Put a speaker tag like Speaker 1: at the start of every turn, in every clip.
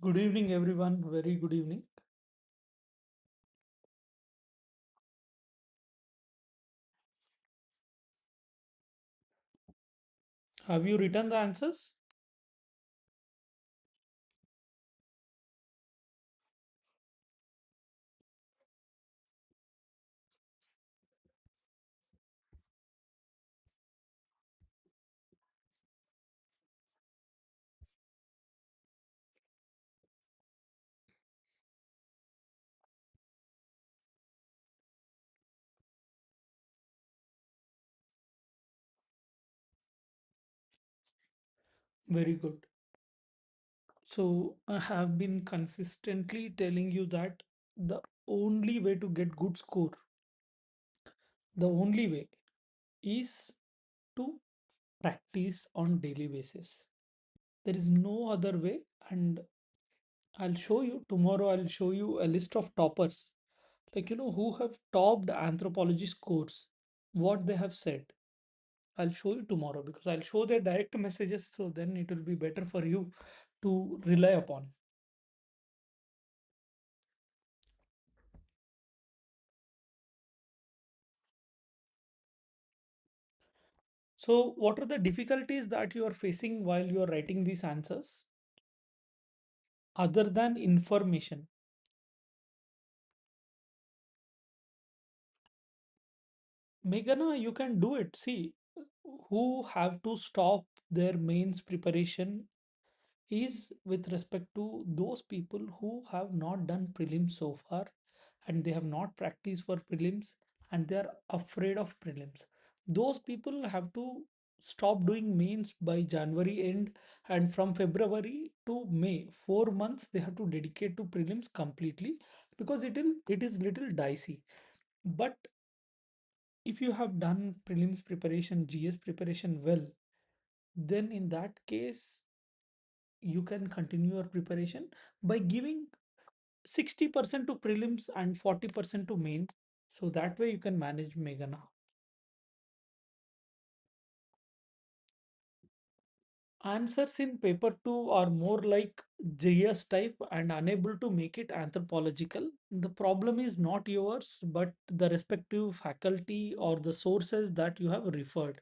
Speaker 1: Good evening, everyone. Very good evening. Have you written the answers? Very good. So, I have been consistently telling you that the only way to get good score, the only way is to practice on daily basis. There is no other way, and I'll show you tomorrow. I'll show you a list of toppers, who have topped anthropology scores, what they have said. I'll show you tomorrow because I'll show their direct messages, so then it will be better for you to rely upon. So, what are the difficulties that you are facing while you are writing these answers other than information? Meghana, you can do it. See, who have to stop their mains preparation is with respect to those people who have not done prelims so far and they have not practiced for prelims and they are afraid of prelims. Those people have to stop doing mains by January end, and from February to May, 4 months they have to dedicate to prelims completely because it is little dicey. But if you have done prelims preparation, GS preparation well, then in that case you can continue your preparation by giving 60% to prelims and 40% to mains. So that way you can manage Meghana. Answers in paper 2 are more like GS type and unable to make it anthropological. The problem is not yours, but the respective faculty or the sources that you have referred.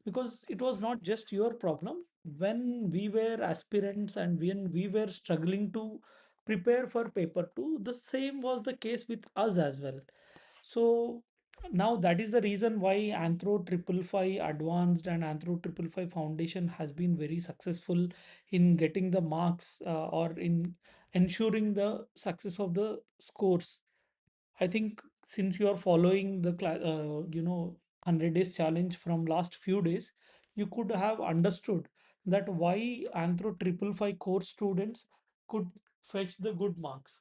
Speaker 1: Because it was not just your problem. When we were aspirants and when we were struggling to prepare for paper 2, the same was the case with us as well. So now that is the reason why Anthro Triple Five Advanced and Anthro Triple Five Foundation has been very successful in getting the marks or in ensuring the success of the scores. I think since you are following the 100 days challenge from last few days, you could have understood that why Anthro Triple Five course students could fetch the good marks.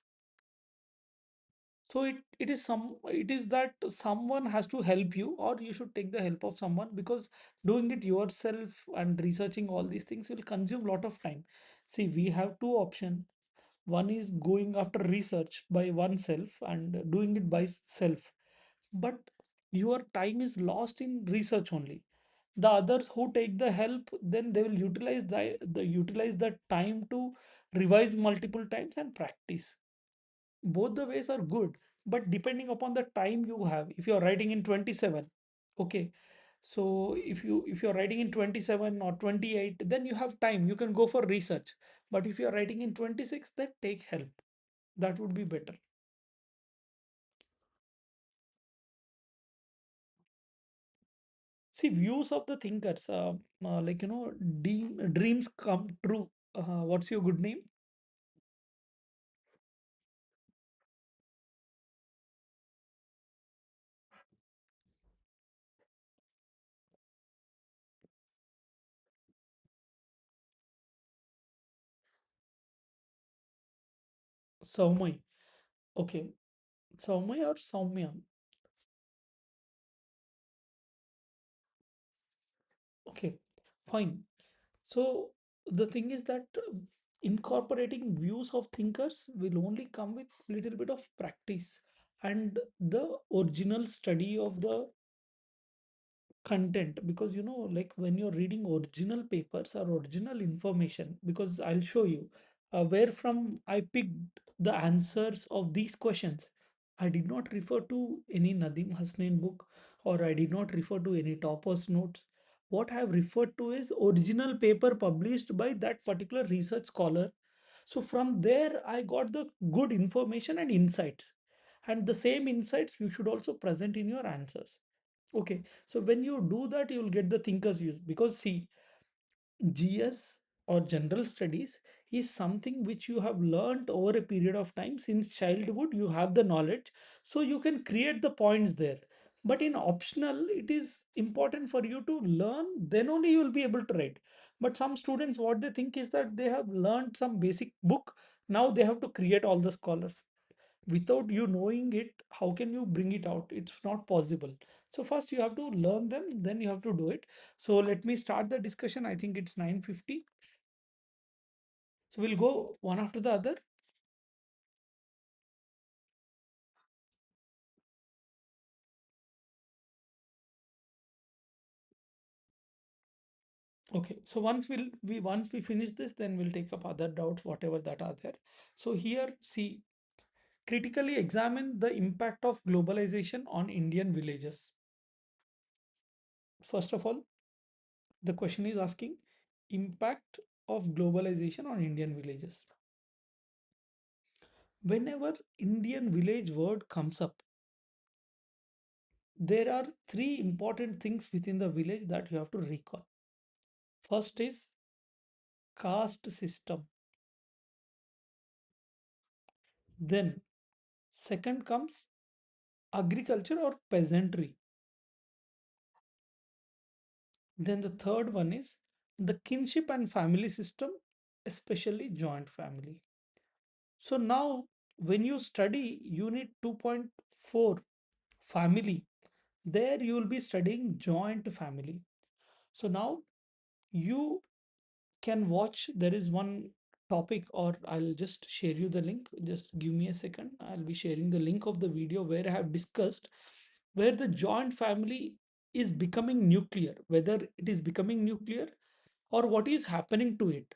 Speaker 1: So it is that someone has to help you or you should take the help of someone because doing it yourself and researching all these things will consume a lot of time. See, we have two options. One is going after research by oneself and doing it by self. But your time is lost in research only. The others who take the help, then they will utilize the time to revise multiple times and practice. Both the ways are good, but depending upon the time you have, if you're writing in 27, okay, so if you're writing in 27 or 28, then you have time, you can go for research. But if you're writing in 26, then take help. That would be better. See, views of the thinkers, dreams come true. What's your good name? Saumai. Okay, Saumai or Saumya? Okay, fine. So the thing is that incorporating views of thinkers will only come with little bit of practice and the original study of the content, because like when you're reading original papers or original information, because I'll show you. where from I picked the answers of these questions. I did not refer to any Nadim Hasnain book, or I did not refer to any topper's notes. What I have referred to is original paper published by that particular research scholar. So from there, I got the good information and insights. And the same insights you should also present in your answers. Okay, so when you do that, you will get the thinker's use. Because see, GS or general studies is something which you have learned over a period of time. Since childhood you have the knowledge, so you can create the points there. But in optional, it is important for you to learn, then only you will be able to write. But some students, what they think is that they have learned some basic book, now they have to create all the scholars. Without you knowing it, how can you bring it out? It's not possible. So first you have to learn them, then you have to do it. So let me start the discussion. I think it's 9:50. So we'll go one after the other. Okay, so once we finish this, then we'll take up other doubts, whatever that are there. So here, see, critically examine the impact of globalization on Indian villages. First of all, the question is asking impact of globalization on Indian villages. Whenever Indian village word comes up, there are three important things within the village that you have to recall. First is caste system. Then second comes agriculture or peasantry. Then the third one is the kinship and family system, especially joint family. So now when you study unit 2.4 family, there you will be studying joint family. So now you can watch. There is one topic, or I'll just share you the link. Just give me a second. I'll be sharing the link of the video where I have discussed where the joint family is becoming nuclear, whether it is becoming nuclear or what is happening to it,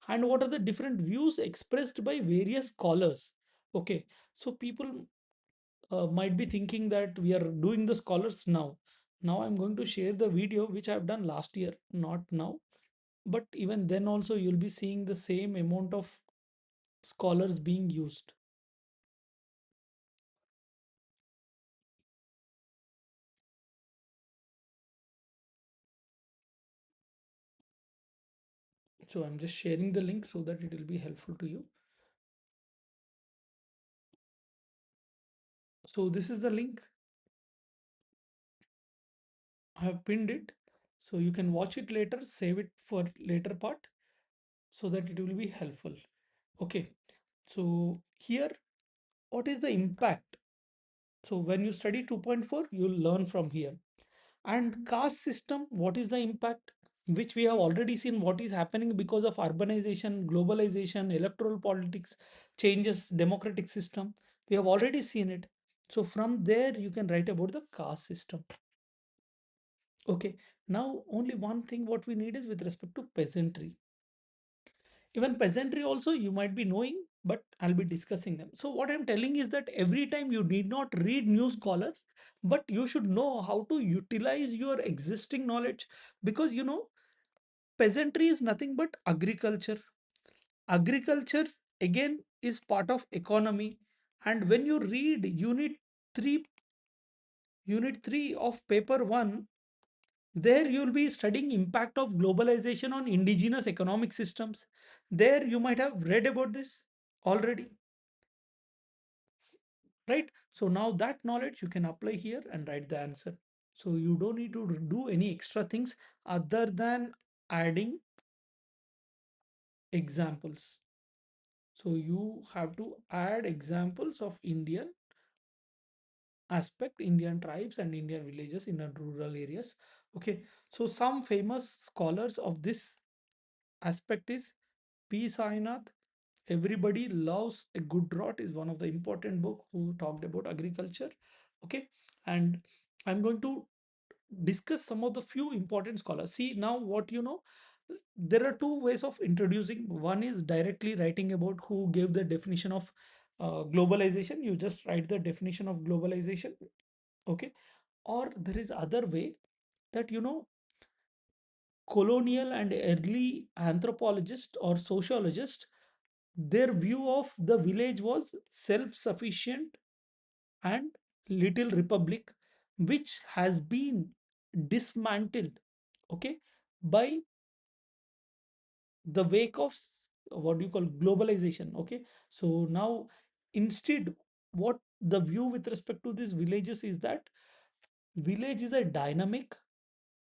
Speaker 1: and what are the different views expressed by various scholars. Okay, so people might be thinking that we are doing the scholars now. Now I'm going to share the video which I've done last year, not now, but even then also you'll be seeing the same amount of scholars being used. So I'm just sharing the link so that it will be helpful to you. So this is the link. I have pinned it, so you can watch it later, save it for later part so that it will be helpful. Okay, so here, what is the impact? So when you study 2.4, you'll learn from here. And caste system, what is the impact? Which we have already seen what is happening because of urbanization, globalization, electoral politics, changes, democratic system. We have already seen it. So from there, you can write about the caste system. Okay, now only one thing what we need is with respect to peasantry. Even peasantry also you might be knowing, but I'll be discussing them. So what I'm telling is that every time you need not read new scholars, but you should know how to utilize your existing knowledge. Because peasantry is nothing but agriculture. Agriculture again is part of economy. And when you read 3 unit 3 of paper 1, there you'll be studying impact of globalization on indigenous economic systems. There you might have read about this already, right? So now that knowledge you can apply here and write the answer. So you don't need to do any extra things other than adding examples. So you have to add examples of Indian aspect, Indian tribes and Indian villages in the rural areas. Okay, so some famous scholars of this aspect is P. Sainath. Everybody Loves a Good Rot is one of the important book who talked about agriculture. Okay, and I'm going to discuss some of the few important scholars. See now what There are two ways of introducing. One is directly writing about who gave the definition of globalization. You just write the definition of globalization. Okay. Or there is other way that, colonial and early anthropologists or sociologists, their view of the village was self-sufficient and little republic, which has been dismantled, okay, by the wake of what do you call globalization. Okay, so now instead, what the view with respect to these villages is that village is a dynamic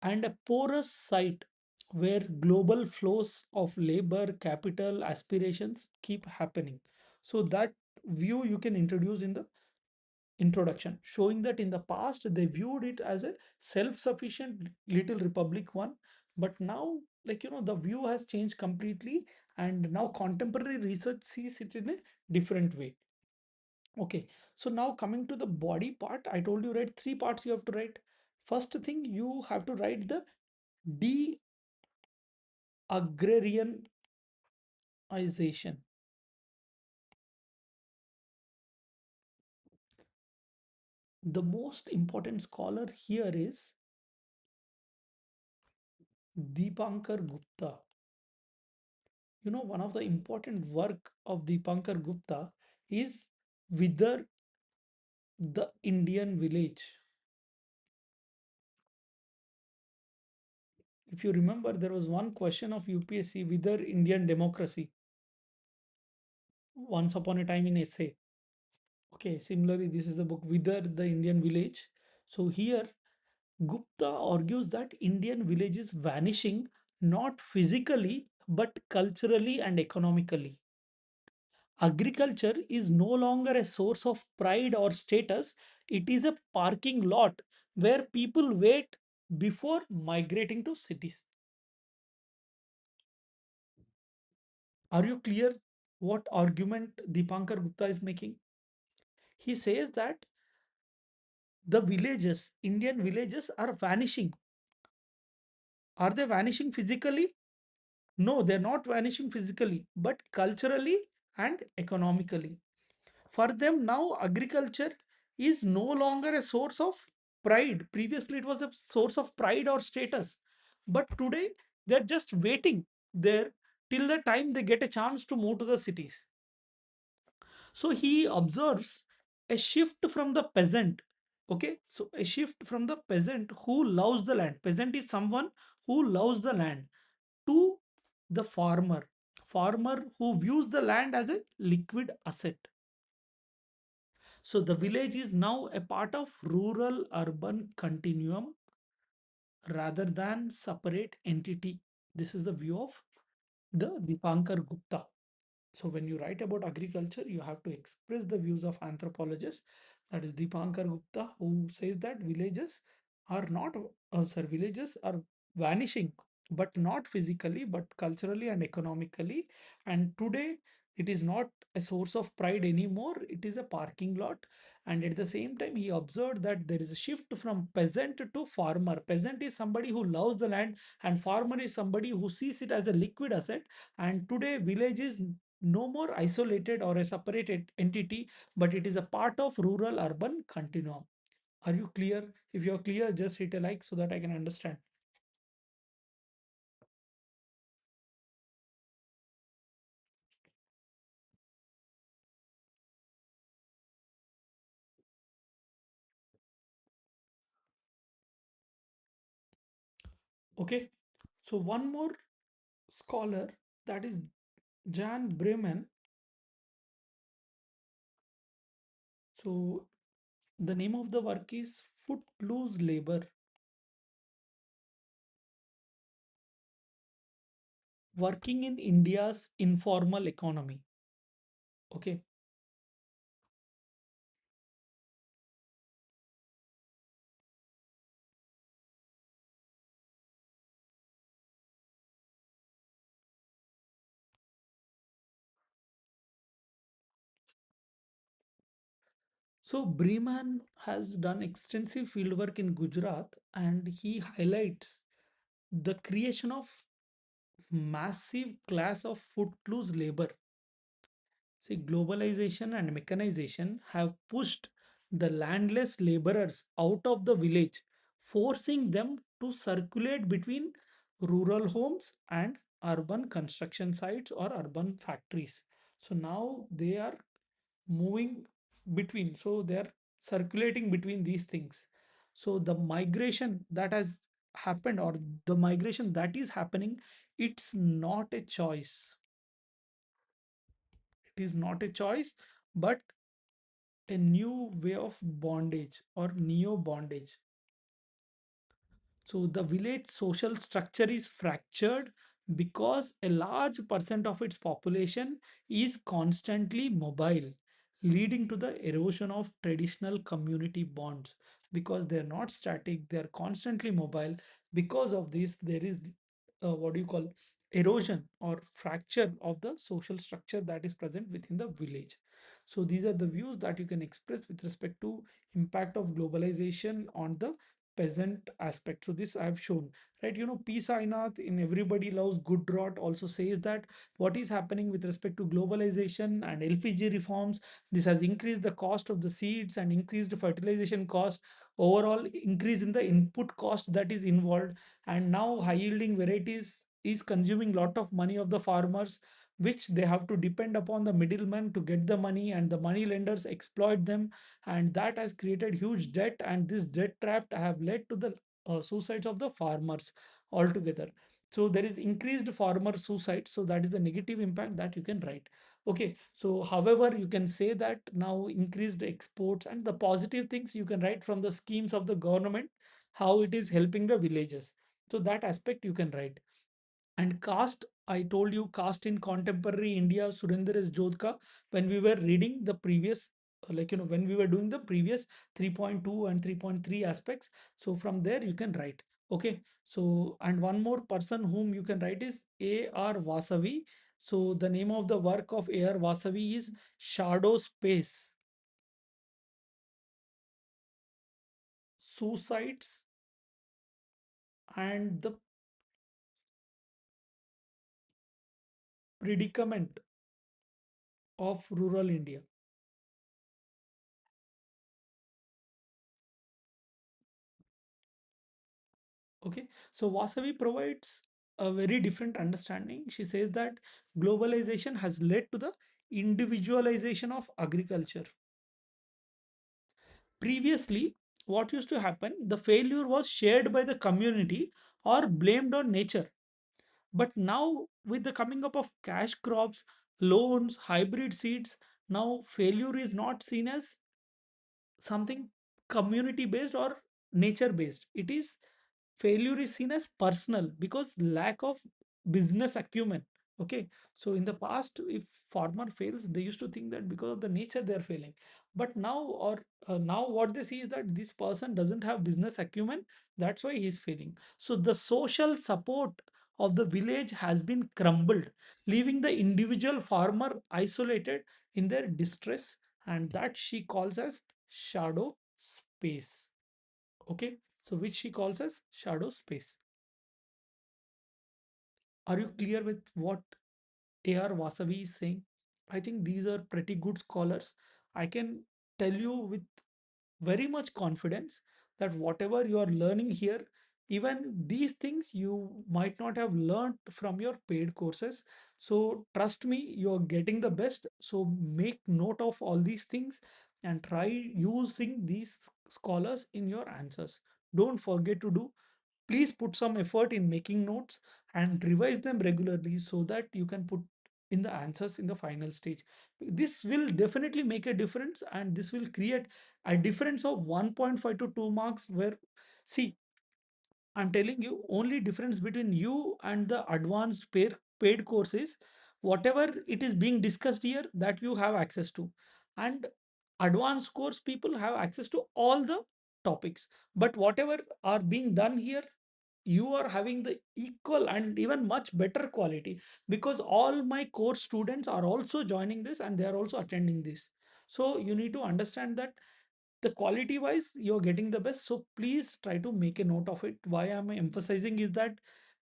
Speaker 1: and a porous site where global flows of labor, capital, aspirations keep happening. So that view you can introduce in the introduction, showing that in the past they viewed it as a self-sufficient little republic one, but now, the view has changed completely, and now contemporary research sees it in a different way. Okay, so now coming to the body part, I told you, right, three parts you have to write. First thing, you have to write the de-agrarianization. The most important scholar here is Deepankar Gupta. One of the important work of Deepankar Gupta is Wither the Indian Village. If you remember, there was one question of UPSC, Wither Indian Democracy, once upon a time in essay. Okay, similarly, this is the book Wither the Indian Village. So here, Gupta argues that Indian village is vanishing not physically but culturally and economically. Agriculture is no longer a source of pride or status, it is a parking lot where people wait before migrating to cities. Are you clear what argument Deepankar Gupta is making? He says that the villages, Indian villages, are vanishing. Are they vanishing physically? No, they're not vanishing physically, but culturally and economically. For them now, agriculture is no longer a source of pride. Previously, it was a source of pride or status. But today, they're just waiting there till the time they get a chance to move to the cities. So he observes a shift from the peasant. Okay, so a shift from the peasant who loves the land. Peasant is someone who loves the land, to the farmer. Farmer who views the land as a liquid asset. So the village is now a part of rural urban continuum rather than separate entity. This is the view of the Dipankar Gupta. So when you write about agriculture, you have to express the views of anthropologists. That is Dipankar Gupta, who says that villages are not, villages are vanishing, but not physically, but culturally and economically. And today, it is not a source of pride anymore. It is a parking lot. And at the same time, he observed that there is a shift from peasant to farmer. Peasant is somebody who loves the land, and farmer is somebody who sees it as a liquid asset. And today, village is no more isolated or a separated entity, but it is a part of rural urban continuum. Are you clear? If you're clear, just hit a like so that I can understand. Okay. So one more scholar, that is Jan Bremen. So the name of the work is Footloose Labor, working in India's informal economy. Okay. So Breman has done extensive fieldwork in Gujarat, and he highlights the creation of massive class of footloose labor. See, globalization and mechanization have pushed the landless laborers out of the village, forcing them to circulate between rural homes and urban construction sites or urban factories. So now they are moving between, so they are circulating between these things. So the migration that has happened, or the migration that is happening, it's not a choice. It is not a choice, but a new way of bondage or neo bondage. So the village social structure is fractured because a large percent of its population is constantly mobile, leading to the erosion of traditional community bonds. Because they're not static, they're constantly mobile. Because of this, there is what do you call, erosion or fracture of the social structure that is present within the village. So these are the views that you can express with respect to impact of globalization on the peasant aspect. So this I have shown, right? P. Sainath in Everybody Loves Good Rot also says that what is happening with respect to globalization and LPG reforms, this has increased the cost of the seeds and increased fertilization cost, overall increase in the input cost that is involved, and now high yielding varieties is consuming lot of money of the farmers, which they have to depend upon the middlemen to get the money, and the money lenders exploit them, and that has created huge debt, and this debt trap have led to the suicides of the farmers altogether. So there is increased farmer suicide, so that is the negative impact that you can write. Okay, so however you can say that now increased exports and the positive things you can write from the schemes of the government, how it is helping the villages, so that aspect you can write. And caste, I told you caste in contemporary India, Surinder S. Jodhka, when we were reading the previous, when we were doing the previous 3.2 and 3.3 aspects. So from there you can write. Okay. So, and one more person whom you can write is A.R. Vasavi. So the name of the work of A.R. Vasavi is Shadow Space, Suicides and the Predicament of Rural India. Okay, so Vasavi provides a very different understanding. She says that globalization has led to the individualization of agriculture. Previously, what used to happen, the failure was shared by the community or blamed on nature. But now, with the coming up of cash crops, loans, hybrid seeds, now failure is not seen as something community based or nature based. It is, failure is seen as personal because lack of business acumen. Okay, so in the past if farmer fails, they used to think that because of the nature they are failing. But now, or now what they see is that this person doesn't have business acumen, that's why he's failing. So the social support of the village has been crumbled, leaving the individual farmer isolated in their distress, and that she calls as shadow space. Okay, so which she calls as shadow space. Are you clear with what AR Vasavi is saying? I think these are pretty good scholars. I can tell you with very much confidence that whatever you are learning here, even these things you might not have learned from your paid courses. So trust me, you're getting the best, so make note of all these things and try using these scholars in your answers. Don't forget to do, please put some effort in making notes and revise them regularly so that you can put in the answers in the final stage. This will definitely make a difference, and this will create a difference of 1.5 to 2 marks. Where, see, I'm telling you, only difference between you and the advanced paid course is whatever it is being discussed here that you have access to. And advanced course people have access to all the topics. But whatever are being done here, you are having the equal and even much better quality, because all my course students are also joining this and they are also attending this. So you need to understand that the quality wise you're getting the best, so please try to make a note of it. Why I'm emphasizing is that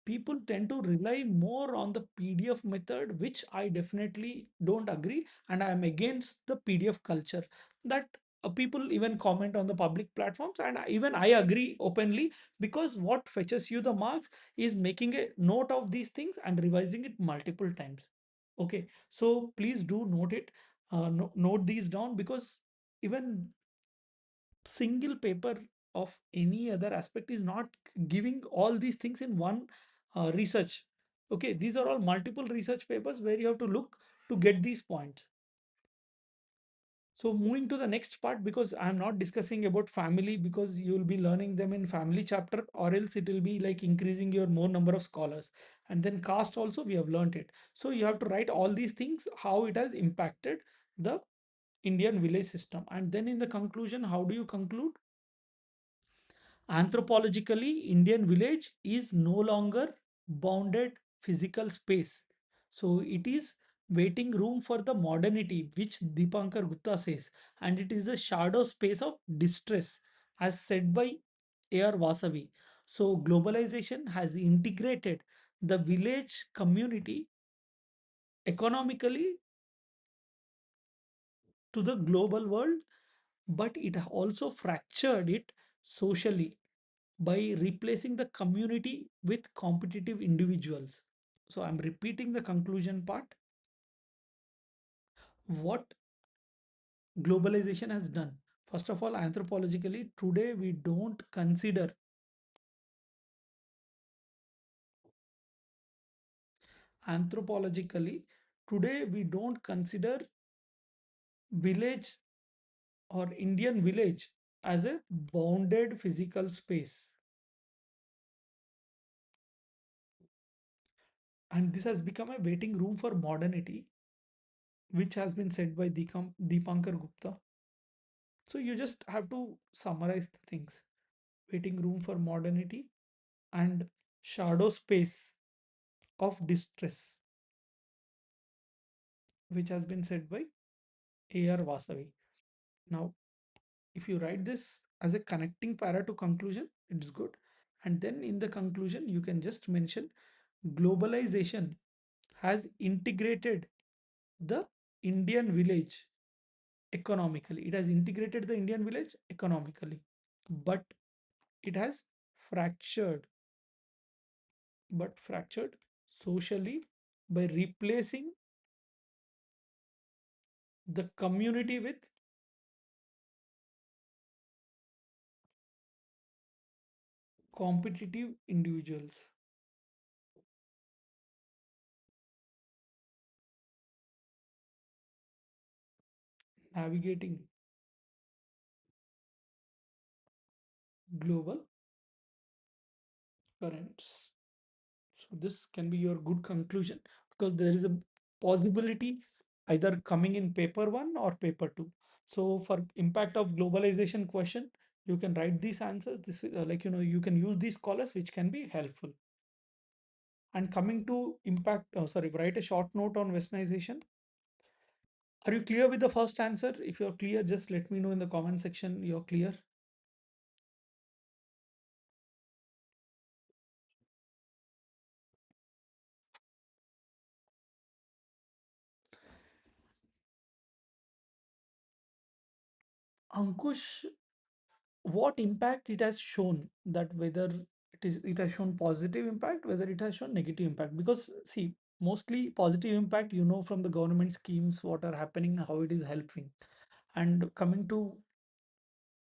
Speaker 1: people tend to rely more on the PDF method, which I definitely don't agree, and I am against the PDF culture that people even comment on the public platforms, and even I agree openly, because what fetches you the marks is making a note of these things and revising it multiple times. Okay, so please do note it, note these down, because even single paper of any other aspect is not giving all these things in one research. Okay, these are all multiple research papers where you have to look to get these points. So moving to the next part, because I'm not discussing about family, because you will be learning them in family chapter, or else it will be like increasing your more number of scholars. And then caste also we have learned it. So you have to write all these things, how it has impacted the Indian village system. And then in the conclusion, how do you conclude? Anthropologically, Indian village is no longer bounded physical space. So it is waiting room for the modernity, which Dipankar Gupta says, and it is a shadow space of distress, as said by A.R. Vasavi. So globalization has integrated the village community economically to the global world, but it also fractured it socially by replacing the community with competitive individuals. So I'm repeating the conclusion part. What globalization has done? First of all, anthropologically, today we don't consider, anthropologically, today we don't consider village or Indian village as a bounded physical space. And this has become a waiting room for modernity, which has been said by Deepankar Gupta. So you just have to summarize the things. Waiting room for modernity and shadow space of distress, which has been said by A.R. Vasavi. Now, if you write this as a connecting para to conclusion, it's good. And then in the conclusion, you can just mention globalization has integrated the Indian village economically. It has integrated the Indian village economically, but it has fractured, socially by replacing the community with competitive individuals. Navigating global currents. So this can be your good conclusion, because there is a possibility either coming in paper 1 or paper 2. So for impact of globalization question, you can write these answers. This like you can use these scholars, which can be helpful. And coming to impact, sorry, write a short note on westernization. Are you clear with the first answer? If you're clear, just let me know in the comment section you're clear. Ankush, what impact it has shown, that whether it has shown positive impact, whether it has shown negative impact, because see, mostly positive impact, from the government schemes what are happening, how it is helping. And coming to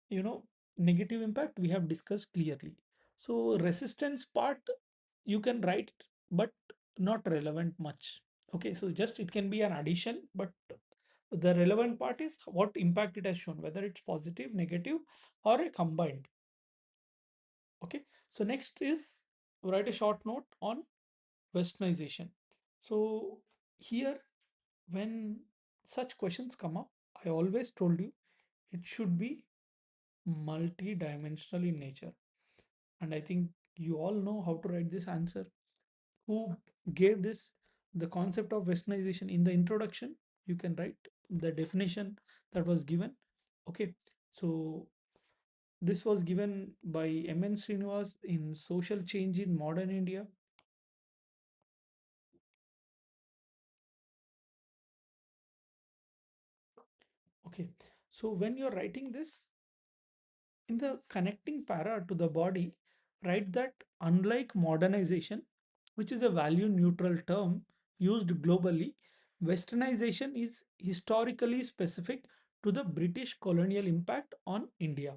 Speaker 1: you know negative impact, we have discussed clearly. So resistance part you can write, but not relevant much. Okay, so just it can be an addition, but the relevant part is what impact it has shown, whether it's positive, negative, or a combined. Okay, so next is write a short note on westernization. So here, when such questions come up, I always told you it should be multi-dimensional in nature. And I think you all know how to write this answer. Who gave this? The concept of westernization in the introduction, you can write the definition that was given. Okay, so this was given by M.N. Srinivas in Social Change in Modern India. Okay, so when you're writing this in the connecting para to the body, write that unlike modernization, which is a value neutral term used globally, westernization is historically specific to the British colonial impact on India.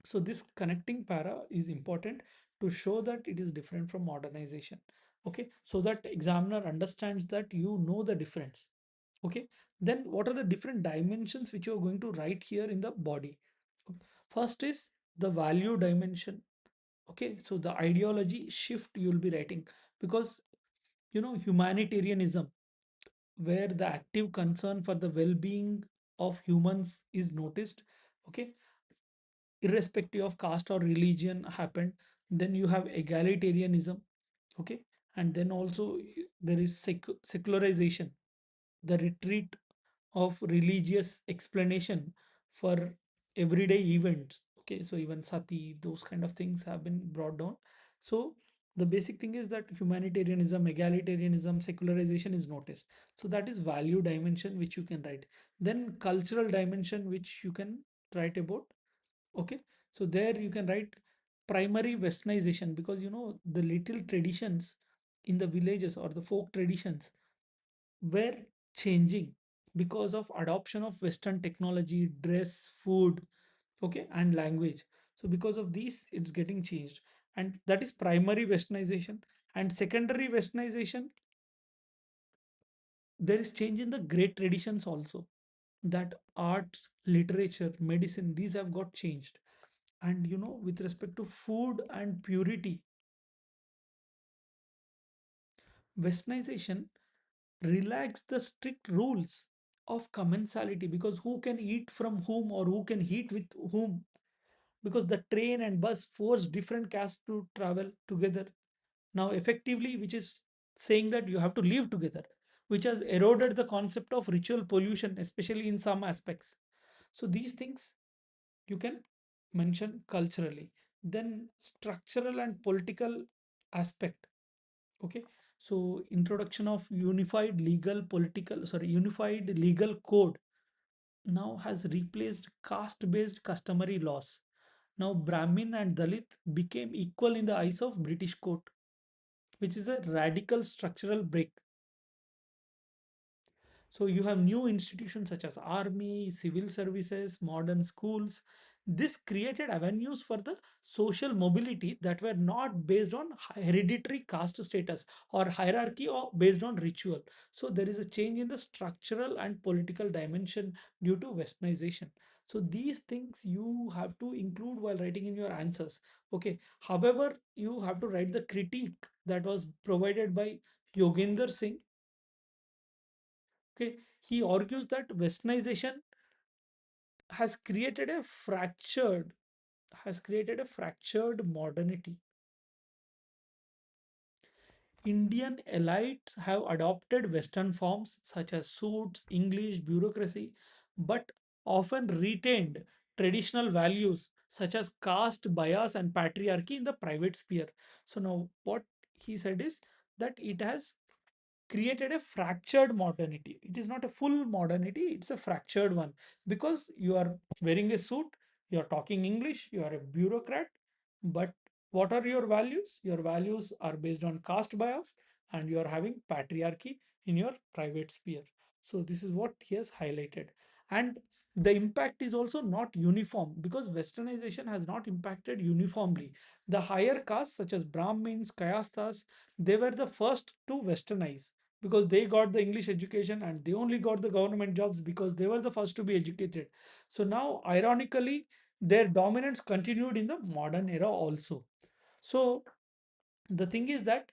Speaker 1: So this connecting para is important to show that it is different from modernization. Okay, so that examiner understands that you know the difference. Okay, then what are the different dimensions which you are going to write here in the body? First is the value dimension. Okay, so the ideology shift you will be writing, because humanitarianism, where the active concern for the well-being of humans is noticed. Okay, irrespective of caste or religion happened. Then you have egalitarianism. Okay, and then also there is secularization, the retreat of religious explanation for everyday events. Okay, so even sati, those kind of things have been brought down. So the basic thing is that humanitarianism, egalitarianism, secularization is noticed. So that is value dimension which you can write. Then cultural dimension which you can write about. Okay, so there you can write primary westernization, because the little traditions in the villages or the folk traditions were changing because of adoption of western technology, dress, food, okay, and language. So because of these it's getting changed, and that is primary westernization. And secondary westernization, there is change in the great traditions also, that arts, literature, medicine, these have got changed. And with respect to food and purity, westernization relax the strict rules of commensality, because who can eat from whom or who can eat with whom, because the train and bus force different castes to travel together now effectively, which is saying that you have to live together, which has eroded the concept of ritual pollution, especially in some aspects. So these things you can mention culturally. Then structural and political aspect. Okay, so introduction of unified legal code now has replaced caste based customary laws. Now Brahmin and Dalit became equal in the eyes of British court, which is a radical structural break. So you have new institutions such as army, civil services, modern schools. This created avenues for the social mobility that were not based on hereditary caste status or hierarchy or based on ritual. So there is a change in the structural and political dimension due to westernization. So these things you have to include while writing in your answers. Okay. However, you have to write the critique that was provided by Yogender Singh. Okay, he argues that westernization has created a fractured modernity. Indian elites have adopted western forms such as suits, English, bureaucracy, but often retained traditional values such as caste bias and patriarchy in the private sphere. So now what he said is that it has created a fractured modernity. It is not a full modernity, it's a fractured one, because you are wearing a suit, you are talking English, you are a bureaucrat, but what are your values? Your values are based on caste bias, and you are having patriarchy in your private sphere. So this is what he has highlighted. And the impact is also not uniform, because westernization has not impacted uniformly. The higher castes such as Brahmins, Kayasthas, they were the first to westernize, because they got the English education and they only got the government jobs because they were the first to be educated. So now, ironically, their dominance continued in the modern era also. So the thing is that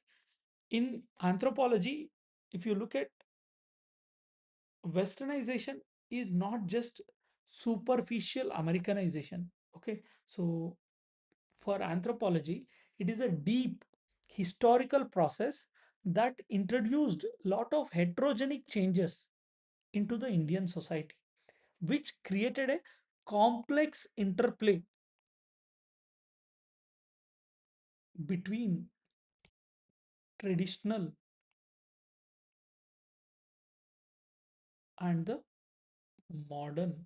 Speaker 1: in anthropology, if you look at westernization, is not just superficial Americanization. Okay, so for anthropology, it is a deep historical process that introduced lot of heterogenic changes into the Indian society, which created a complex interplay between traditional and the modern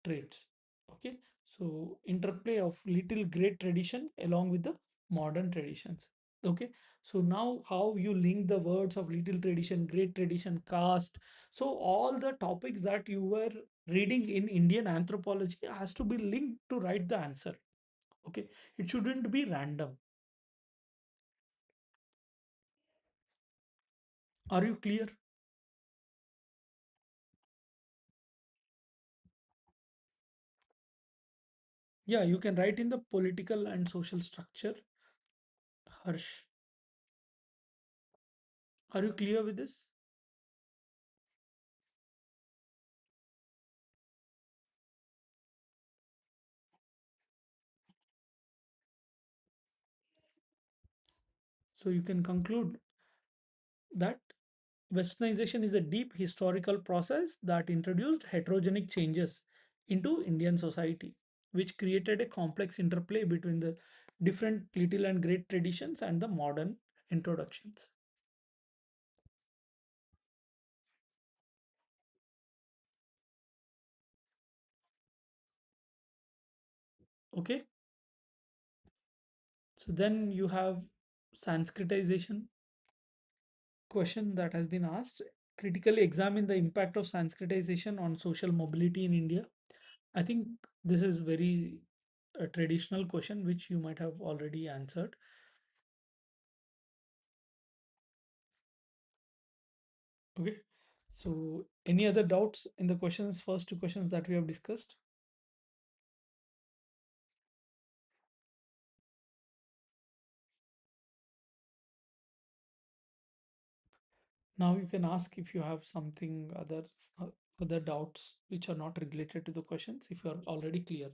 Speaker 1: traits. Okay, so interplay of little great tradition along with the modern traditions. Okay, so now how you link the words of little tradition, great tradition, caste. So all the topics that you were reading in Indian anthropology has to be linked to write the answer. Okay, it shouldn't be random. Are you clear? Yeah, you can write in the political and social structure. Harsh, are you clear with this? So you can conclude that westernization is a deep historical process that introduced heterogenic changes into Indian society, which created a complex interplay between the different little and great traditions and the modern introductions. Okay, so then you have Sanskritization question that has been asked. Critically examine the impact of Sanskritization on social mobility in India. I think this is very a traditional question which you might have already answered. Okay. So any other doubts in the questions, first two questions that we have discussed? Now you can ask if you have something other doubts which are not related to the questions if you are already clear.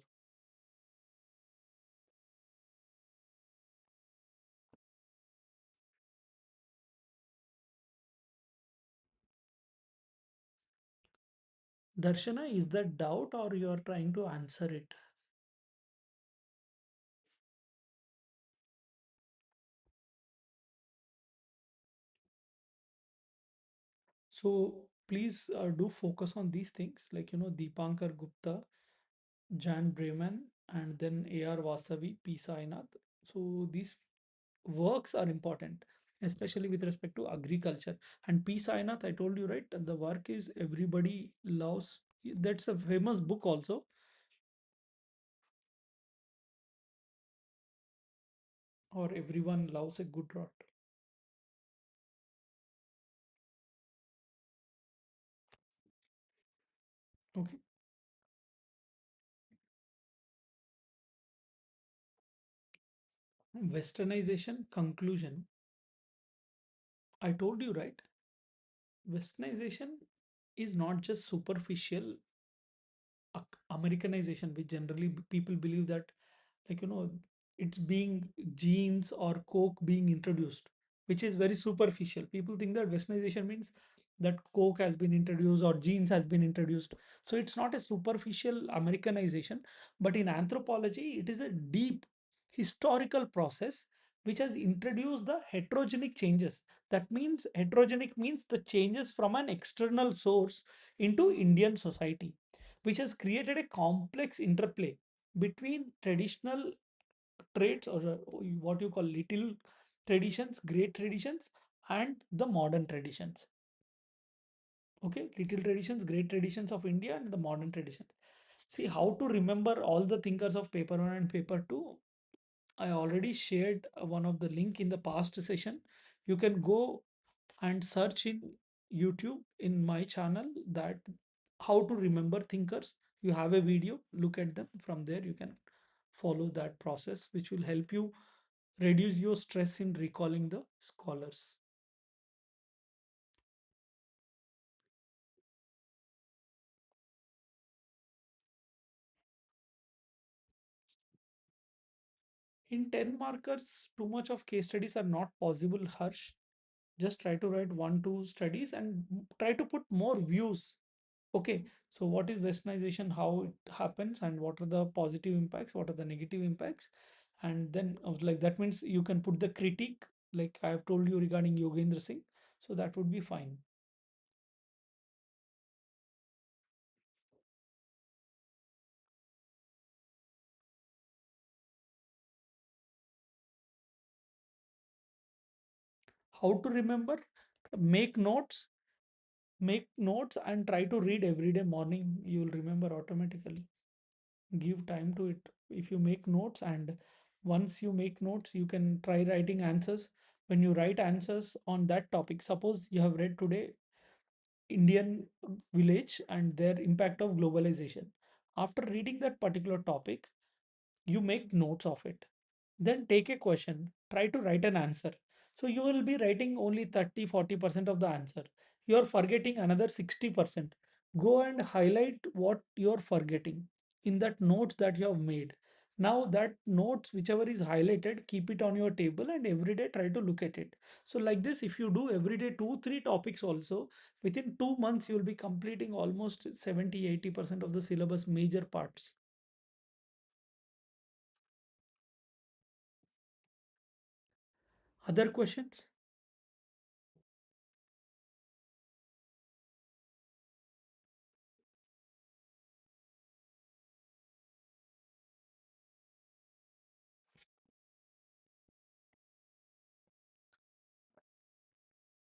Speaker 1: Darshana, is that doubt or you are trying to answer it? So please do focus on these things like Deepankar Gupta, Jan Breman, and then A.R. Vasavi, P. Sainath. So these works are important, especially with respect to agriculture. And P. Sainath, I told you, right? The work is Everybody Loves. That's a famous book also, or Everyone Loves a Good Rot. Okay. Westernization conclusion. I told you, right? Westernization is not just superficial Americanization, which generally people believe that, like, it's being jeans or Coke being introduced, which is very superficial. People think that Westernization means that Coke has been introduced or jeans has been introduced. So it's not a superficial Americanization, but in anthropology, it is a deep historical process which has introduced the heterogenic changes. That means heterogenic means the changes from an external source into Indian society, which has created a complex interplay between traditional traits, or what you call little traditions, great traditions, and the modern traditions. Okay, little traditions, great traditions of India, and the modern traditions. See how to remember all the thinkers of paper one and paper two. I already shared one of the link in the past session. You can go and search in YouTube in my channel that how to remember thinkers. You have a video, look at them. From there, you can follow that process, which will help you reduce your stress in recalling the scholars. In 10 markers, too much of case studies are not possible, Harsh. Just try to write one, two studies and try to put more views. Okay, so what is westernization, how it happens, and what are the positive impacts, what are the negative impacts? And then, like, that means you can put the critique, like I have told you regarding Yogendra Singh. So that would be fine. How to remember? Make notes, make notes and try to read every day morning. You will remember automatically. Give time to it. If you make notes, and once you make notes, you can try writing answers. When you write answers on that topic, suppose you have read today Indian village and their impact of globalization. After reading that particular topic, you make notes of it. Then take a question, try to write an answer. So you will be writing only 30-40% of the answer. You are forgetting another 60%. Go and highlight what you are forgetting in that notes that you have made. Now that notes, whichever is highlighted, keep it on your table and every day try to look at it. So like this, if you do every day 2-3 topics also, within 2 months you will be completing almost 70-80% of the syllabus major parts. Other questions?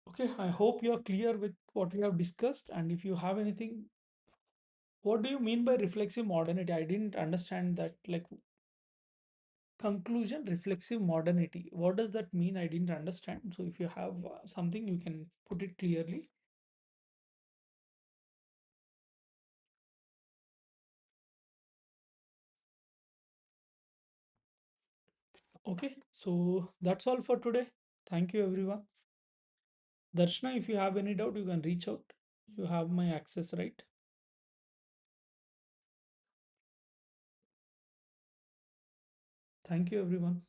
Speaker 1: Okay, I hope you're clear with what we have discussed. And if you have anything, what do you mean by reflexive modernity? I didn't understand that. Like, conclusion, reflexive modernity. What does that mean? I didn't understand. So if you have something, you can put it clearly. Okay, so that's all for today. Thank you, everyone. Darshana, if you have any doubt, you can reach out. You have my access, right? Thank you, everyone.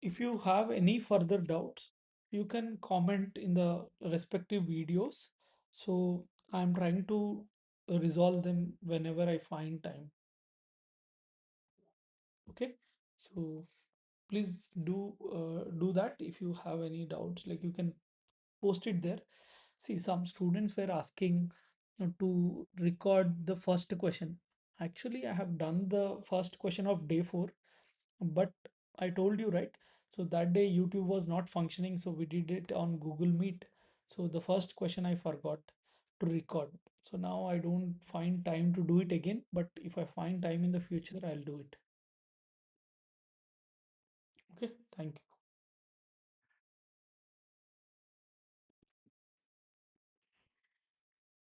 Speaker 1: If you have any further doubts, you can comment in the respective videos. So I'm trying to resolve them whenever I find time. Okay. So please do that if you have any doubts. Like you can post it there. See, some students were asking to record the first question. Actually, I have done the first question of day 4. But I told you, right? So that day YouTube was not functioning, so we did it on Google Meet. So the first question I forgot to record. So now I don't find time to do it again, but if I find time in the future, I'll do it. Okay, thank you.